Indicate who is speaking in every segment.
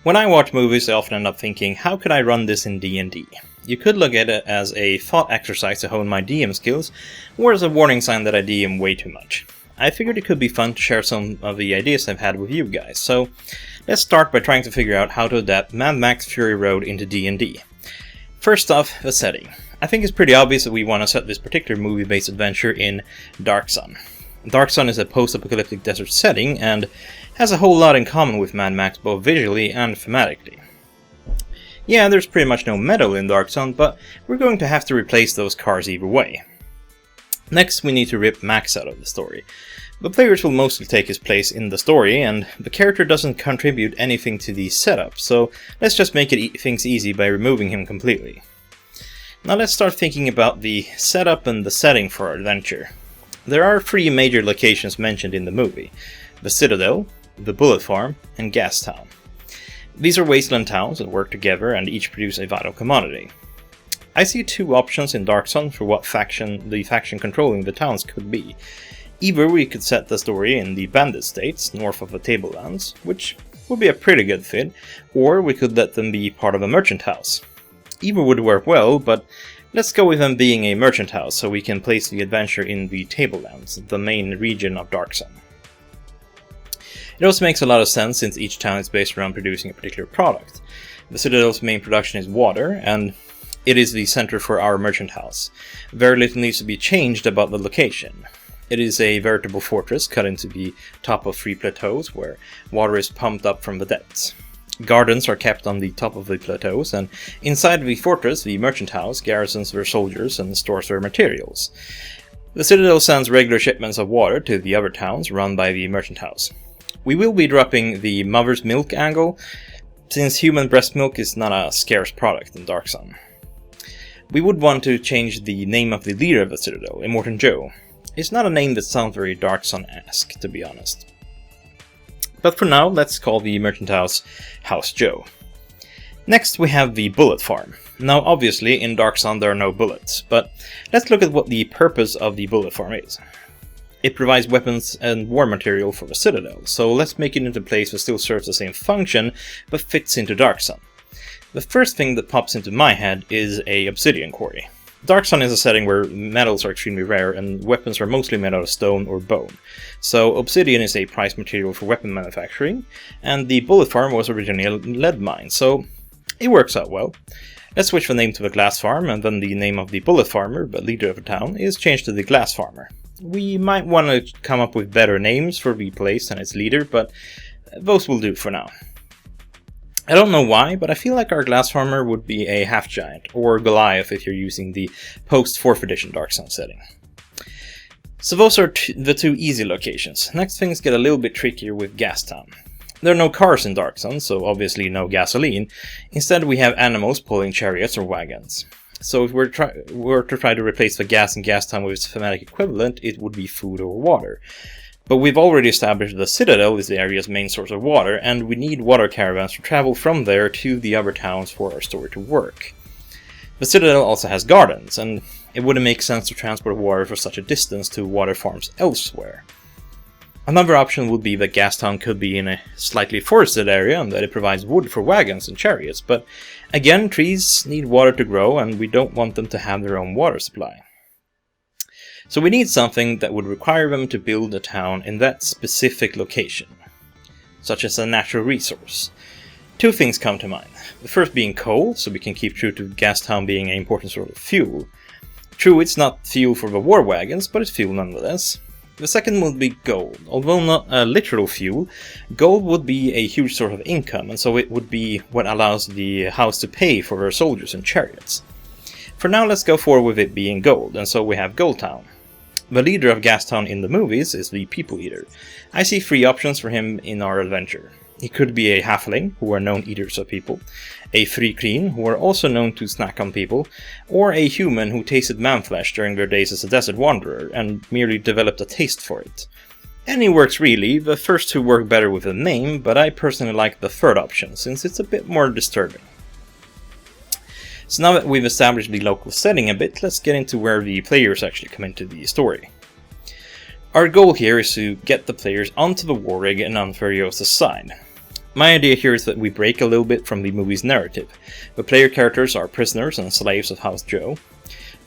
Speaker 1: When I watch movies, I often end up thinking, how could I run this in D&D? You could look at it as a thought exercise to hone my DM skills, or as a warning sign that I DM way too much. I figured it could be fun to share some of the ideas I've had with you guys, so let's start by trying to figure out how to adapt Mad Max Fury Road into D&D. First off, the setting. I think it's pretty obvious that we want to set this particular movie-based adventure in Dark Sun. Dark Sun is a post-apocalyptic desert setting, and has a whole lot in common with Mad Max both visually and thematically. Yeah, there's pretty much no metal in Dark Sun, but we're going to have to replace those cars either way. Next, we need to rip Max out of the story. The players will mostly take his place in the story, and the character doesn't contribute anything to the setup, so let's just make things easy by removing him completely. Now let's start thinking about the setup and the setting for our adventure. There are 3 major locations mentioned in the movie: the Citadel, the Bullet Farm, and Gastown. These are wasteland towns that work together and each produce a vital commodity. I see 2 options in Dark Sun for what the faction controlling the towns could be. Either we could set the story in the Bandit States, north of the Tablelands, which would be a pretty good fit, or we could let them be part of a merchant house. Either would work well, but let's go with them being a merchant house so we can place the adventure in the Tablelands, the main region of Dark Sun. It also makes a lot of sense since each town is based around producing a particular product. The Citadel's main production is water, and it is the center for our merchant house. Very little needs to be changed about the location. It is a veritable fortress cut into the top of 3 plateaus where water is pumped up from the depths. Gardens are kept on the top of the plateaus, and inside the fortress, the merchant house garrisons their soldiers and stores their materials. The Citadel sends regular shipments of water to the other towns run by the merchant house. We will be dropping the mother's milk angle, since human breast milk is not a scarce product in Dark Sun. We would want to change the name of the leader of the Citadel, Immortan Joe. It's not a name that sounds very Dark Sun-esque, to be honest. But for now, let's call the merchant house House Joe. Next we have the Bullet Farm. Now obviously in Dark Sun there are no bullets, but let's look at what the purpose of the Bullet Farm is. It provides weapons and war material for the Citadel, so let's make it into a place that still serves the same function, but fits into Dark Sun. The first thing that pops into my head is a obsidian quarry. Dark Sun is a setting where metals are extremely rare and weapons are mostly made out of stone or bone. So obsidian is a prized material for weapon manufacturing, and the Bullet Farm was originally a lead mine, so it works out well. Let's switch the name to the Glass Farm, and then the name of the Bullet Farmer, the leader of the town, is changed to the Glass Farmer. We might want to come up with better names for the place and its leader, but those will do for now. I don't know why, but I feel like our Glass Farmer would be a half-giant, or Goliath if you're using the post-4th edition Dark Sun setting. So those are the 2 easy locations. Next things get a little bit trickier with Gastown. There are no cars in Dark Sun, so obviously no gasoline. Instead we have animals pulling chariots or wagons. So if we were to try to replace the gas in Gastown with its thematic equivalent, it would be food or water. But we've already established the Citadel is the area's main source of water, and we need water caravans to travel from there to the other towns for our story to work. The Citadel also has gardens, and it wouldn't make sense to transport water for such a distance to water farms elsewhere. Another option would be that Gastown could be in a slightly forested area and that it provides wood for wagons and chariots, but again, trees need water to grow and we don't want them to have their own water supply. So we need something that would require them to build a town in that specific location, such as a natural resource. 2 things come to mind. The first being coal, so we can keep true to Gastown being an important sort of fuel. True, it's not fuel for the war wagons, but it's fuel nonetheless. The second would be gold. Although not a literal fuel, gold would be a huge source of income, and so it would be what allows the house to pay for their soldiers and chariots. For now, let's go forward with it being gold, and so we have Gold Town. The leader of Gastown in the movies is the People Eater. I see 3 options for him in our adventure. He could be a halfling, who are known eaters of people, a Free-Kreen, who are also known to snack on people, or a human who tasted man-flesh during their days as a desert wanderer and merely developed a taste for it. Any works really, the first 2 work better with a name, but I personally like the third option, since it's a bit more disturbing. So now that we've established the local setting a bit, let's get into where the players actually come into the story. Our goal here is to get the players onto the war rig and on Furiosa's side. My idea here is that we break a little bit from the movie's narrative. The player characters are prisoners and slaves of House Joe.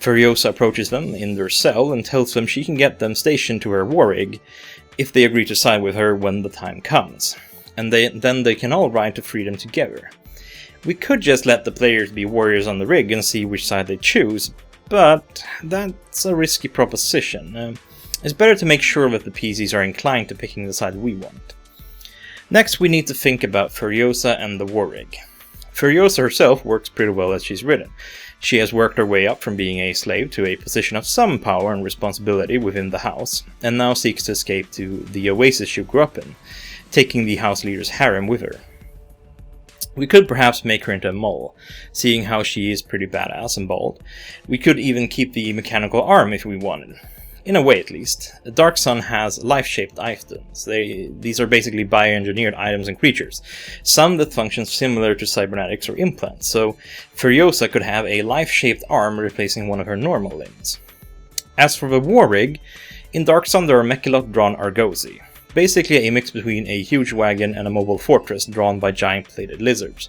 Speaker 1: Furiosa approaches them in their cell and tells them she can get them stationed to her war rig if they agree to side with her when the time comes. And then they can all ride to freedom together. We could just let the players be warriors on the rig and see which side they choose, but that's a risky proposition. It's better to make sure that the PCs are inclined to picking the side we want. Next, we need to think about Furiosa and the war rig. Furiosa herself works pretty well as she's ridden. She has worked her way up from being a slave to a position of some power and responsibility within the house, and now seeks to escape to the oasis she grew up in, taking the house leader's harem with her. We could perhaps make her into a mole, seeing how she is pretty badass and bald. We could even keep the mechanical arm if we wanted. In a way, at least. Dark Sun has life-shaped items. These are basically bioengineered items and creatures, some that function similar to cybernetics or implants, so Furiosa could have a life-shaped arm replacing one of her normal limbs. As for the war rig, in Dark Sun there are Mechalot-drawn Argosy, basically a mix between a huge wagon and a mobile fortress drawn by giant plated lizards.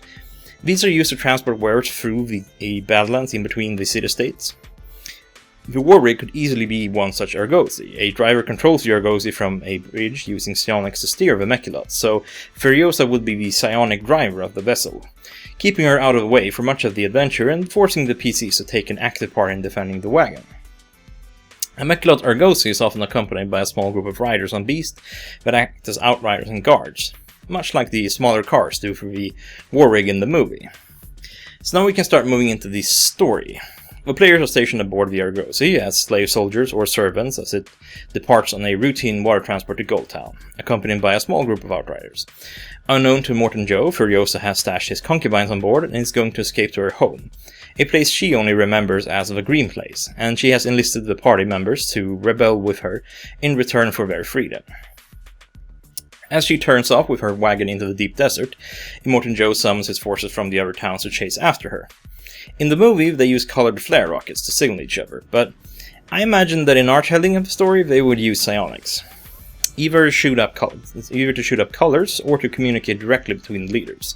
Speaker 1: These are used to transport wares through a badlands in between the city-states. The war rig could easily be one such Argosy. A driver controls the Argosy from a bridge using psionics to steer the Mechalot, so Furiosa would be the psionic driver of the vessel, keeping her out of the way for much of the adventure and forcing the PCs to take an active part in defending the wagon. A Mechalot Argosy is often accompanied by a small group of riders on beasts that act as outriders and guards, much like the smaller cars do for the war rig in the movie. So now we can start moving into the story. The players are stationed aboard the Argosy as slave soldiers or servants as it departs on a routine water transport to Gold Town, accompanied by a small group of outriders. Unknown to Morton Joe, Furiosa has stashed his concubines on board and is going to escape to her home, a place she only remembers as the Green Place, and she has enlisted the party members to rebel with her in return for their freedom. As she turns off with her wagon into the deep desert, Immortan Joe summons his forces from the other towns to chase after her. In the movie, they use colored flare rockets to signal each other, but I imagine that in our telling of the story, they would use psionics. Either to shoot up colors or to communicate directly between the leaders.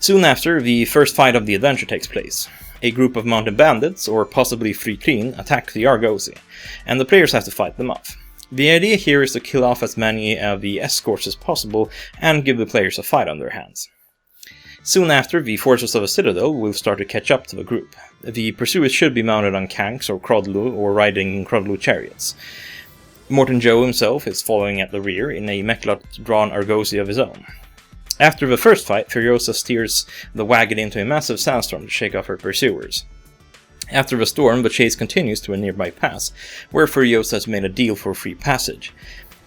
Speaker 1: Soon after, the first fight of the adventure takes place. A group of mounted bandits, or possibly Fritlin, attack the Argosy, and the players have to fight them off. The idea here is to kill off as many of the escorts as possible and give the players a fight on their hands. Soon after, the forces of a citadel will start to catch up to the group. The pursuers should be mounted on Kanks or Crodlu or riding in Crodlu chariots. Morton Joe himself is following at the rear in a Mechalot-drawn Argosy of his own. After the first fight, Furiosa steers the wagon into a massive sandstorm to shake off her pursuers. After the storm, the chase continues to a nearby pass, where Furiosa has made a deal for free passage.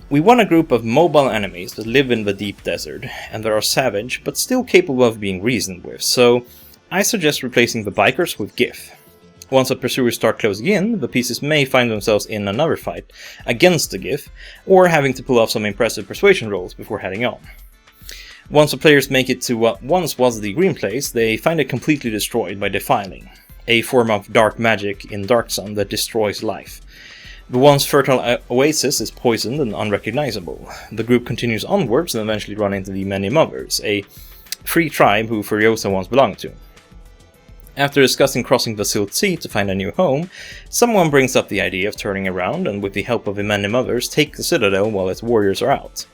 Speaker 1: We want a group of mobile enemies that live in the deep desert, and that are savage, but still capable of being reasoned with, so I suggest replacing the bikers with GIF. Once the pursuers start closing in, the pieces may find themselves in another fight against the GIF, or having to pull off some impressive persuasion rolls before heading on. Once the players make it to what once was the Green Place, they find it completely destroyed by defiling, a form of dark magic in Dark Sun that destroys life. The once fertile oasis is poisoned and unrecognizable. The group continues onwards and eventually run into the Many Mothers, a free tribe who Furiosa once belonged to. After discussing crossing the Silt Sea to find a new home, someone brings up the idea of turning around and with the help of the Many Mothers take the citadel while its warriors are out.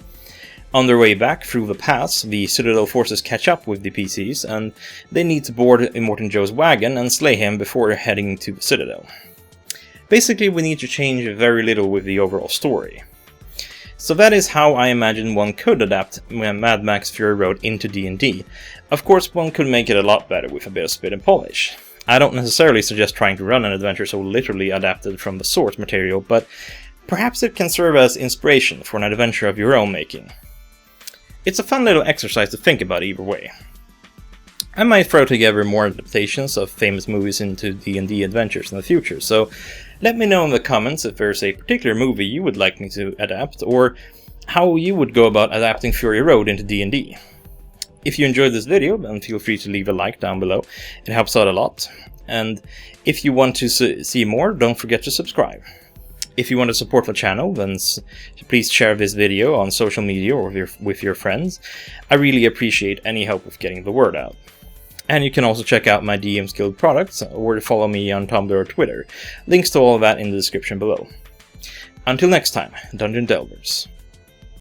Speaker 1: On their way back through the pass, the Citadel forces catch up with the PCs, and they need to board Immortan Joe's wagon and slay him before heading to the Citadel. Basically, we need to change very little with the overall story. So that is how I imagine one could adapt Mad Max Fury Road into D&D. Of course, one could make it a lot better with a bit of spit and polish. I don't necessarily suggest trying to run an adventure so literally adapted from the source material, but perhaps it can serve as inspiration for an adventure of your own making. It's a fun little exercise to think about either way. I might throw together more adaptations of famous movies into D&D adventures in the future, so let me know in the comments if there's a particular movie you would like me to adapt, or how you would go about adapting Fury Road into D&D. If you enjoyed this video, then feel free to leave a like down below, it helps out a lot, and if you want to see more, don't forget to subscribe. If you want to support the channel, then please share this video on social media or with your friends. I really appreciate any help with getting the word out. And you can also check out my DM's Guild products, or follow me on Tumblr or Twitter. Links to all of that in the description below. Until next time, Dungeon Delvers.